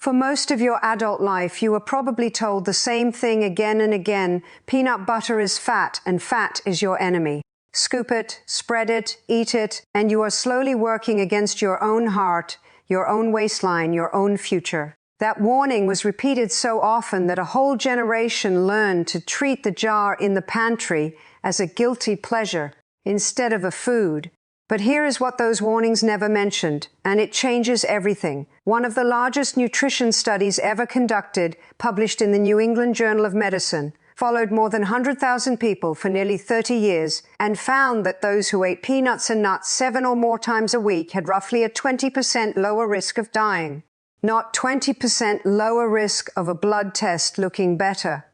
For most of your adult life, you were probably told the same thing again and again: peanut butter is fat, and fat is your enemy. Scoop it, spread it, eat it, and you are slowly working against your own heart, your own waistline, your own future. That warning was repeated so often that a whole generation learned to treat the jar in the pantry as a guilty pleasure instead of a food. But here is what those warnings never mentioned, and it changes everything. One of the largest nutrition studies ever conducted, published in the New England Journal of Medicine, followed more than 100,000 people for nearly 30 years and found that those who ate peanuts and nuts 7 or more times a week had roughly a 20% lower risk of dying. Not 20% lower risk of a blood test looking better.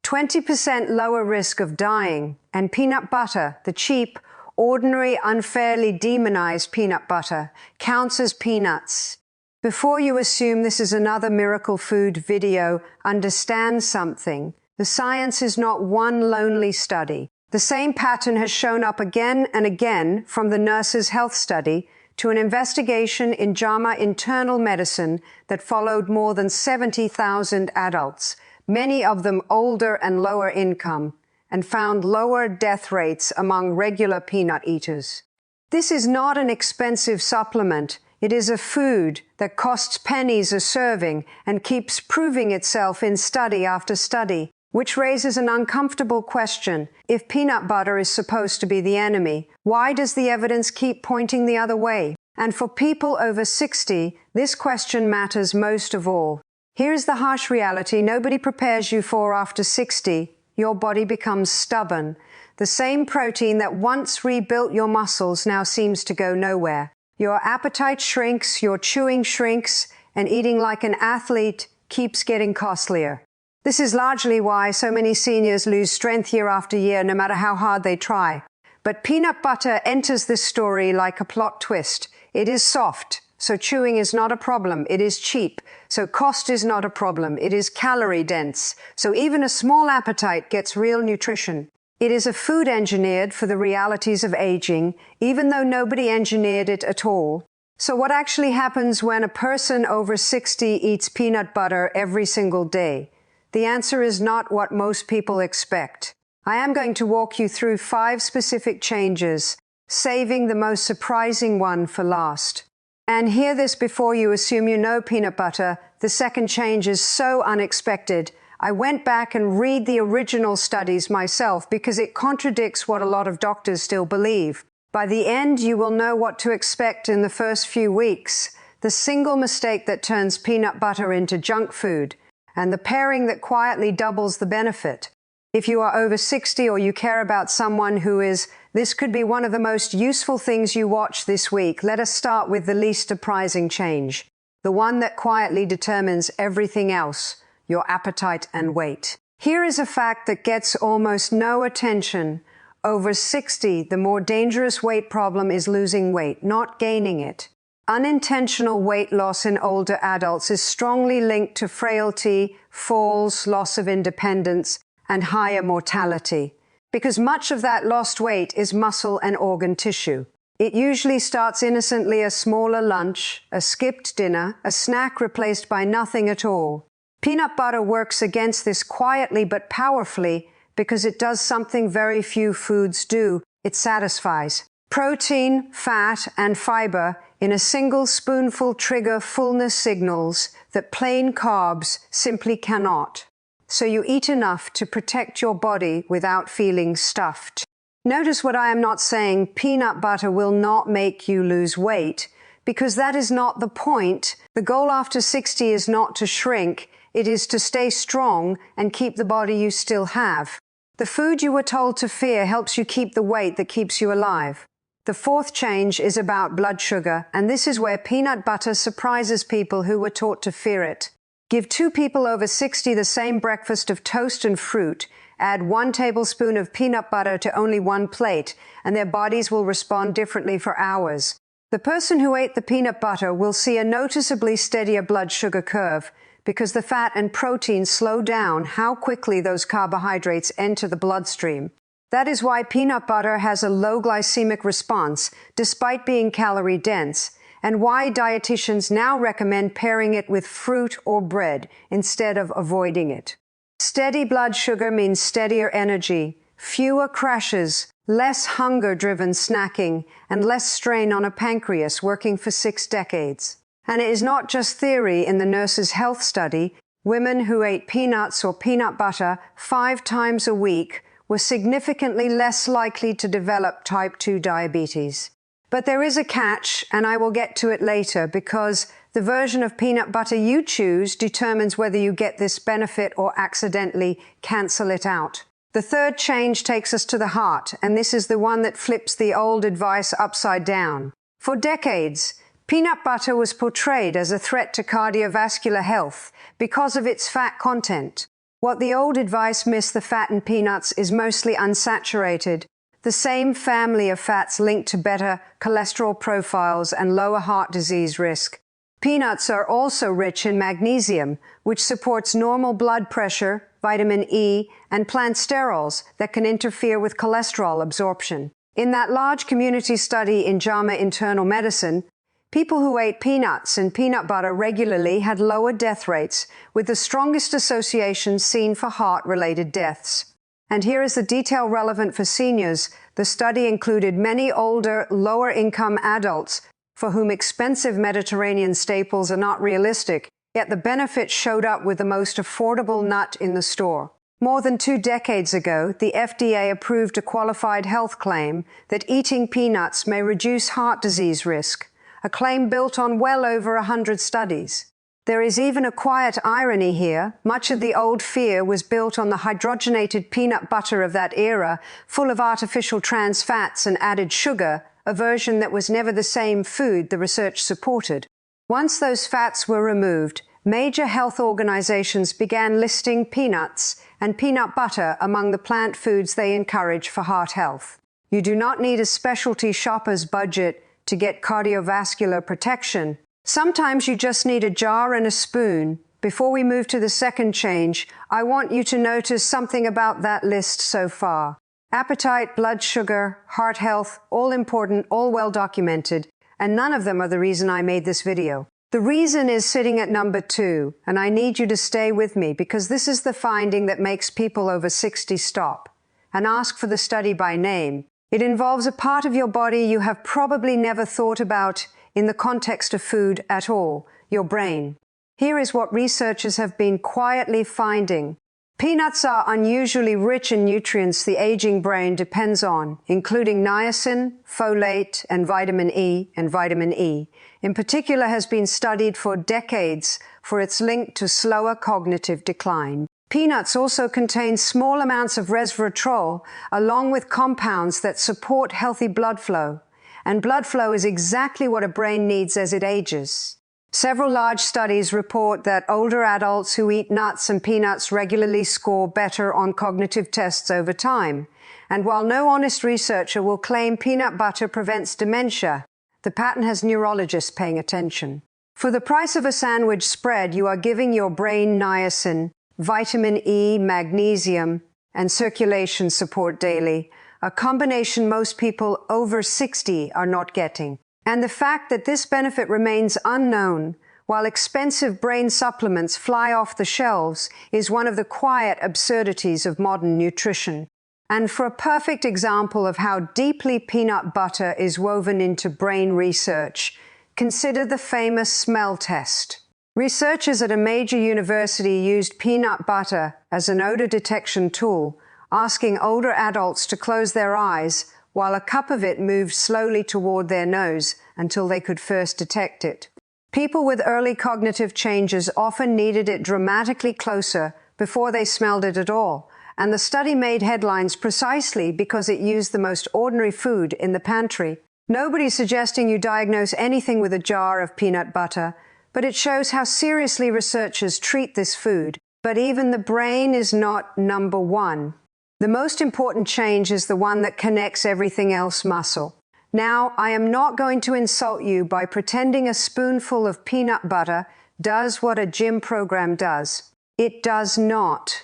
20% lower risk of dying, and peanut butter, the cheap, ordinary, unfairly demonized peanut butter, counts as peanuts. Before you assume this is another miracle food video, understand something. The science is not one lonely study. The same pattern has shown up again and again, from the Nurses' Health Study to an investigation in JAMA Internal Medicine that followed more than 70,000 adults, many of them older and lower income, and found lower death rates among regular peanut eaters. This is not an expensive supplement. It is a food that costs pennies a serving and keeps proving itself in study after study, which raises an uncomfortable question. If peanut butter is supposed to be the enemy, why does the evidence keep pointing the other way? And for people over 60, this question matters most of all. Here's the harsh reality nobody prepares you for after 60. Your body becomes stubborn. The same protein that once rebuilt your muscles now seems to go nowhere. Your appetite shrinks, your chewing shrinks, and eating like an athlete keeps getting costlier. This is largely why so many seniors lose strength year after year, no matter how hard they try. But peanut butter enters this story like a plot twist. It is soft, so chewing is not a problem. It is cheap, so cost is not a problem. It is calorie dense, so even a small appetite gets real nutrition. It is a food engineered for the realities of aging, even though nobody engineered it at all. So what actually happens when a person over 60 eats peanut butter every single day? The answer is not what most people expect. I am going to walk you through 5 specific changes, saving the most surprising one for last. And hear this before you assume you know peanut butter. The second change is so unexpected. I went back and read the original studies myself because it contradicts what a lot of doctors still believe. By the end, you will know what to expect in the first few weeks. The single mistake that turns peanut butter into junk food, and the pairing that quietly doubles the benefit. If you are over 60 or you care about someone who is, this could be one of the most useful things you watch this week. Let us start with the least surprising change, the one that quietly determines everything else, your appetite and weight. Here is a fact that gets almost no attention. Over 60, the more dangerous weight problem is losing weight, not gaining it. Unintentional weight loss in older adults is strongly linked to frailty, falls, loss of independence, and higher mortality, because much of that lost weight is muscle and organ tissue. It usually starts innocently: a smaller lunch, a skipped dinner, a snack replaced by nothing at all. Peanut butter works against this quietly but powerfully because it does something very few foods do. It satisfies. Protein, fat, and fiber in a single spoonful trigger fullness signals that plain carbs simply cannot. So you eat enough to protect your body without feeling stuffed. Notice what I am not saying. Peanut butter will not make you lose weight, because that is not the point. The goal after 60 is not to shrink. It is to stay strong and keep the body you still have. The food you were told to fear helps you keep the weight that keeps you alive. The fourth change is about blood sugar, and this is where peanut butter surprises people who were taught to fear it. Give 2 people over 60 the same breakfast of toast and fruit, add 1 tablespoon of peanut butter to only 1 plate, and their bodies will respond differently for hours. The person who ate the peanut butter will see a noticeably steadier blood sugar curve, because the fat and protein slow down how quickly those carbohydrates enter the bloodstream. That is why peanut butter has a low glycemic response, despite being calorie dense, and why dietitians now recommend pairing it with fruit or bread instead of avoiding it. Steady blood sugar means steadier energy, fewer crashes, less hunger-driven snacking, and less strain on a pancreas working for 6 decades. And it is not just theory. In the Nurses' Health Study, women who ate peanuts or peanut butter 5 times a week were significantly less likely to develop type 2 diabetes. But there is a catch, and I will get to it later, because the version of peanut butter you choose determines whether you get this benefit or accidentally cancel it out. The third change takes us to the heart, and this is the one that flips the old advice upside down. For decades, peanut butter was portrayed as a threat to cardiovascular health because of its fat content. What the old advice missed: the fat in peanuts is mostly unsaturated, the same family of fats linked to better cholesterol profiles and lower heart disease risk. Peanuts are also rich in magnesium, which supports normal blood pressure, vitamin E, and plant sterols that can interfere with cholesterol absorption. In that large community study in JAMA Internal Medicine, people who ate peanuts and peanut butter regularly had lower death rates, with the strongest associations seen for heart-related deaths. And here is the detail relevant for seniors. The study included many older, lower-income adults for whom expensive Mediterranean staples are not realistic, yet the benefits showed up with the most affordable nut in the store. More than 2 decades ago, the FDA approved a qualified health claim that eating peanuts may reduce heart disease risk, a claim built on well over 100 studies. There is even a quiet irony here. Much of the old fear was built on the hydrogenated peanut butter of that era, full of artificial trans fats and added sugar, a version that was never the same food the research supported. Once those fats were removed, major health organizations began listing peanuts and peanut butter among the plant foods they encourage for heart health. You do not need a specialty shopper's budget to get cardiovascular protection. Sometimes you just need a jar and a spoon. Before we move to the second change, I want you to notice something about that list so far. Appetite, blood sugar, heart health, all important, all well documented, and none of them are the reason I made this video. The reason is sitting at number 2, and I need you to stay with me because this is the finding that makes people over 60 stop and ask for the study by name. It involves a part of your body you have probably never thought about in the context of food at all, your brain. Here is what researchers have been quietly finding. Peanuts are unusually rich in nutrients the aging brain depends on, including niacin, folate, and vitamin E, in particular has been studied for decades for its link to slower cognitive decline. Peanuts also contain small amounts of resveratrol, along with compounds that support healthy blood flow. And blood flow is exactly what a brain needs as it ages. Several large studies report that older adults who eat nuts and peanuts regularly score better on cognitive tests over time. And while no honest researcher will claim peanut butter prevents dementia, the pattern has neurologists paying attention. For the price of a sandwich spread, you are giving your brain niacin, vitamin E, magnesium, and circulation support daily, a combination most people over 60 are not getting. And the fact that this benefit remains unknown, while expensive brain supplements fly off the shelves, is one of the quiet absurdities of modern nutrition. And for a perfect example of how deeply peanut butter is woven into brain research, consider the famous smell test. Researchers at a major university used peanut butter as an odor detection tool, asking older adults to close their eyes while a cup of it moved slowly toward their nose until they could first detect it. People with early cognitive changes often needed it dramatically closer before they smelled it at all, and the study made headlines precisely because it used the most ordinary food in the pantry. Nobody's suggesting you diagnose anything with a jar of peanut butter, but it shows how seriously researchers treat this food. But even the brain is not number 1. The most important change is the one that connects everything else: muscle. Now, I am not going to insult you by pretending a spoonful of peanut butter does what a gym program does. It does not.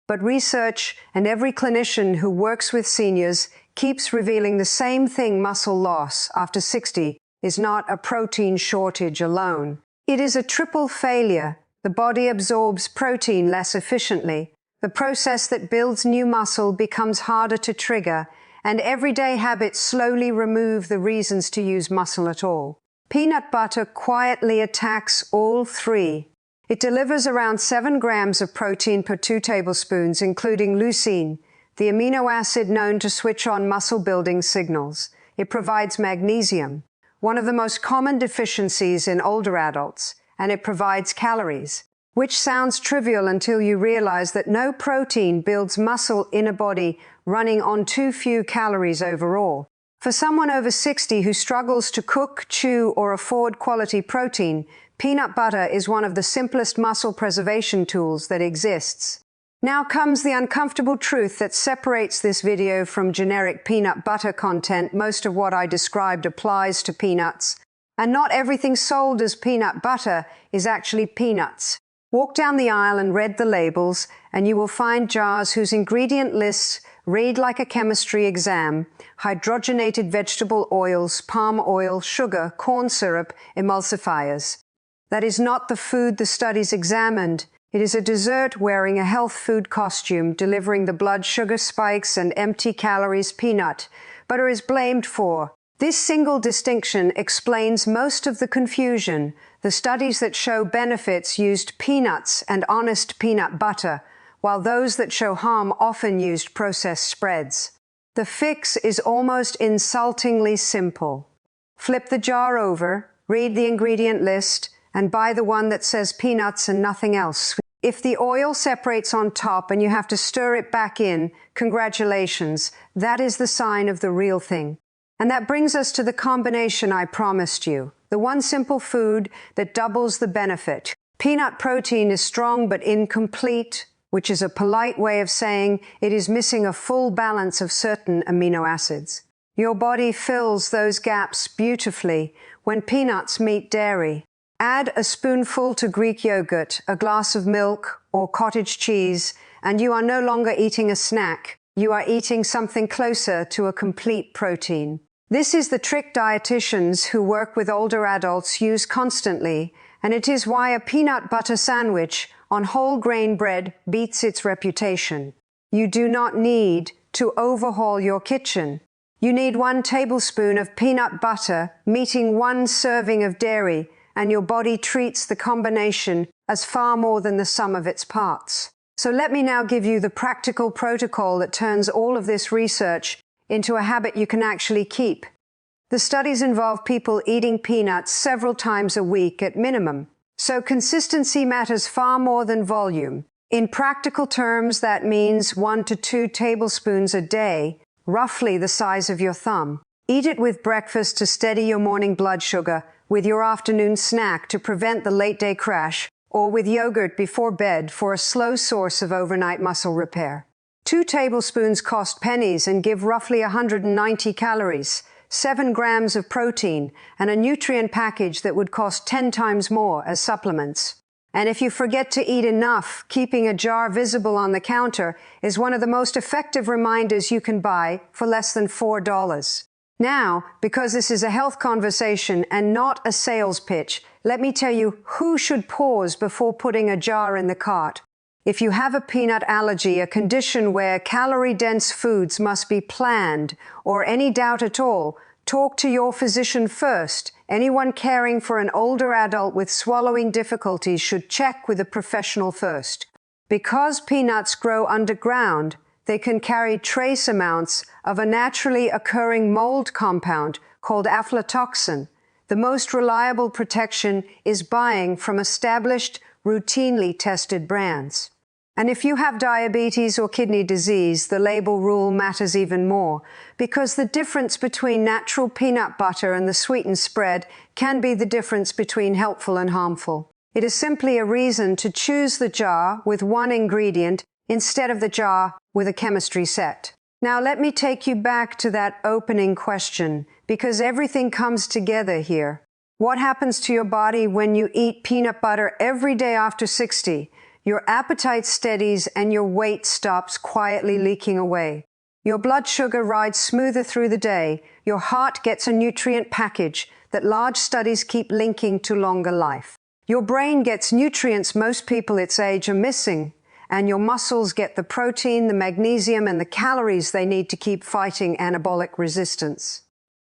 But research and every clinician who works with seniors keeps revealing the same thing: muscle loss after 60 is not a protein shortage alone. It is a triple failure. The body absorbs protein less efficiently. The process that builds new muscle becomes harder to trigger, and everyday habits slowly remove the reasons to use muscle at all. Peanut butter quietly attacks all three. It delivers around 7 grams of protein per 2 tablespoons, including leucine, the amino acid known to switch on muscle-building signals. It provides magnesium, one of the most common deficiencies in older adults, and it provides calories, which sounds trivial until you realize that no protein builds muscle in a body running on too few calories overall. For someone over 60 who struggles to cook, chew, or afford quality protein, peanut butter is one of the simplest muscle preservation tools that exists. Now comes the uncomfortable truth that separates this video from generic peanut butter content. Most of what I described applies to peanuts, and not everything sold as peanut butter is actually peanuts. Walk down the aisle and read the labels, and you will find jars whose ingredient lists read like a chemistry exam: hydrogenated vegetable oils, palm oil, sugar, corn syrup, emulsifiers. That is not the food the studies examined. It is a dessert wearing a health food costume, delivering the blood sugar spikes and empty calories peanut butter is blamed for. This single distinction explains most of the confusion. The studies that show benefits used peanuts and honest peanut butter, while those that show harm often used processed spreads. The fix is almost insultingly simple. Flip the jar over, read the ingredient list, and buy the one that says peanuts and nothing else. If the oil separates on top and you have to stir it back in, congratulations, that is the sign of the real thing. And that brings us to the combination I promised you, the one simple food that doubles the benefit. Peanut protein is strong but incomplete, which is a polite way of saying it is missing a full balance of certain amino acids. Your body fills those gaps beautifully when peanuts meet dairy. Add a spoonful to Greek yogurt, a glass of milk, or cottage cheese, and you are no longer eating a snack. You are eating something closer to a complete protein. This is the trick dietitians who work with older adults use constantly, and it is why a peanut butter sandwich on whole grain bread beats its reputation. You do not need to overhaul your kitchen. You need 1 tablespoon of peanut butter meeting 1 serving of dairy, and your body treats the combination as far more than the sum of its parts. So let me now give you the practical protocol that turns all of this research into a habit you can actually keep. The studies involve people eating peanuts several times a week at minimum, so consistency matters far more than volume. In practical terms, that means 1 to 2 tablespoons a day, roughly the size of your thumb. Eat it with breakfast to steady your morning blood sugar, with your afternoon snack to prevent the late-day crash, or with yogurt before bed for a slow source of overnight muscle repair. 2 tablespoons cost pennies and give roughly 190 calories, 7 grams of protein, and a nutrient package that would cost 10 times more as supplements. And if you forget to eat enough, keeping a jar visible on the counter is one of the most effective reminders you can buy for less than $4. Now, because this is a health conversation and not a sales pitch, let me tell you who should pause before putting a jar in the cart. If you have a peanut allergy, a condition where calorie-dense foods must be planned, or any doubt at all, talk to your physician first. Anyone caring for an older adult with swallowing difficulties should check with a professional first. Because peanuts grow underground, they can carry trace amounts of a naturally occurring mold compound called aflatoxin. The most reliable protection is buying from established, routinely tested brands. And if you have diabetes or kidney disease, the label rule matters even more, because the difference between natural peanut butter and the sweetened spread can be the difference between helpful and harmful. It is simply a reason to choose the jar with 1 ingredient instead of the jar with a chemistry set. Now let me take you back to that opening question, because everything comes together here. What happens to your body when you eat peanut butter every day after 60? Your appetite steadies and your weight stops quietly leaking away. Your blood sugar rides smoother through the day. Your heart gets a nutrient package that large studies keep linking to longer life. Your brain gets nutrients most people its age are missing, and your muscles get the protein, the magnesium, and the calories they need to keep fighting anabolic resistance.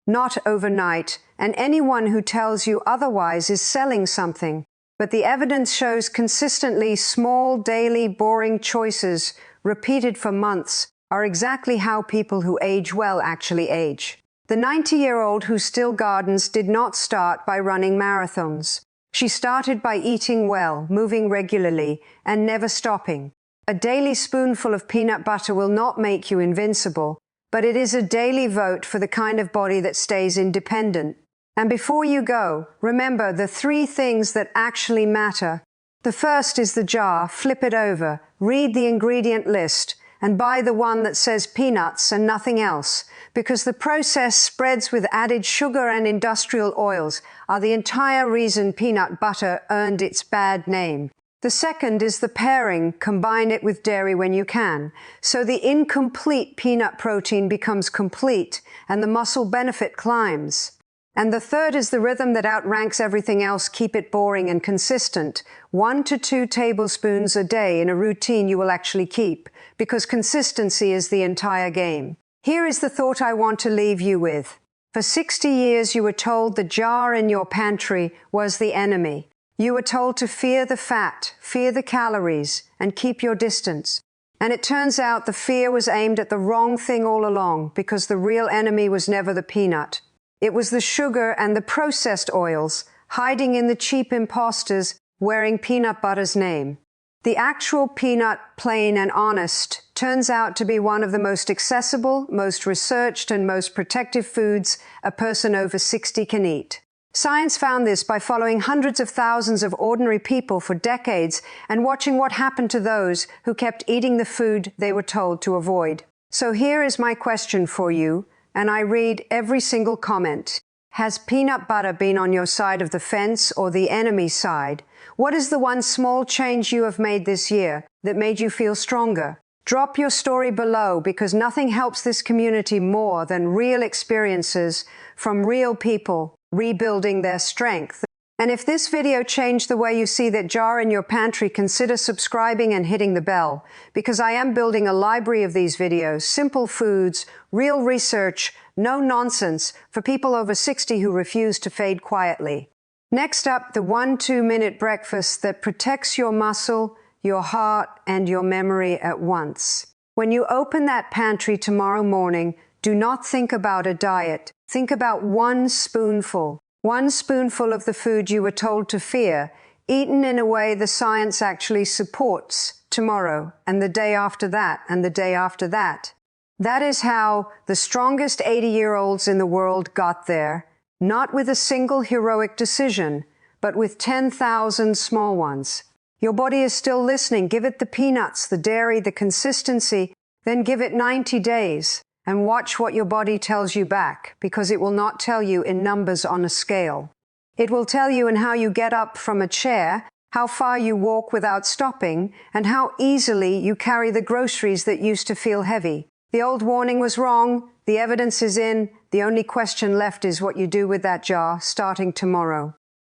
Not overnight, and anyone who tells you otherwise is selling something, but the evidence shows consistently small, daily, boring choices, repeated for months, are exactly how people who age well actually age. The 90-year-old who still gardens did not start by running marathons. She started by eating well, moving regularly, and never stopping. A daily spoonful of peanut butter will not make you invincible, but it is a daily vote for the kind of body that stays independent. And before you go, remember the 3 things that actually matter. The first is the jar. Flip it over, read the ingredient list, and buy the one that says peanuts and nothing else, because the processed spreads with added sugar and industrial oils are the entire reason peanut butter earned its bad name. The second is the pairing. Combine it with dairy when you can, so the incomplete peanut protein becomes complete and the muscle benefit climbs. And the third is the rhythm that outranks everything else. Keep it boring and consistent. 1 to 2 tablespoons a day in a routine you will actually keep, because consistency is the entire game. Here is the thought I want to leave you with. For 60 years you were told the jar in your pantry was the enemy. You were told to fear the fat, fear the calories, and keep your distance. And it turns out the fear was aimed at the wrong thing all along, because the real enemy was never the peanut. It was the sugar and the processed oils, hiding in the cheap imposters wearing peanut butter's name. The actual peanut, plain and honest, turns out to be one of the most accessible, most researched, and most protective foods a person over 60 can eat. Science found this by following hundreds of thousands of ordinary people for decades and watching what happened to those who kept eating the food they were told to avoid. So here is my question for you, and I read every single comment. Has peanut butter been on your side of the fence or the enemy's side? What is the one small change you have made this year that made you feel stronger? Drop your story below, because nothing helps this community more than real experiences from real people rebuilding their strength. And if this video changed the way you see that jar in your pantry, consider subscribing and hitting the bell, because I am building a library of these videos, simple foods, real research, no nonsense, for people over 60 who refuse to fade quietly. Next up, the 1-2-minute breakfast that protects your muscle, your heart, and your memory at once. When you open that pantry tomorrow morning, do not think about a diet. Think about 1 spoonful. 1 spoonful of the food you were told to fear, eaten in a way the science actually supports tomorrow, and the day after that, and the day after that. That is how the strongest 80-year-olds in the world got there, not with a single heroic decision, but with 10,000 small ones. Your body is still listening. Give it the peanuts, the dairy, the consistency, then give it 90 days. And watch what your body tells you back, because it will not tell you in numbers on a scale. It will tell you in how you get up from a chair, how far you walk without stopping, and how easily you carry the groceries that used to feel heavy. The old warning was wrong, the evidence is in, the only question left is what you do with that jar starting tomorrow.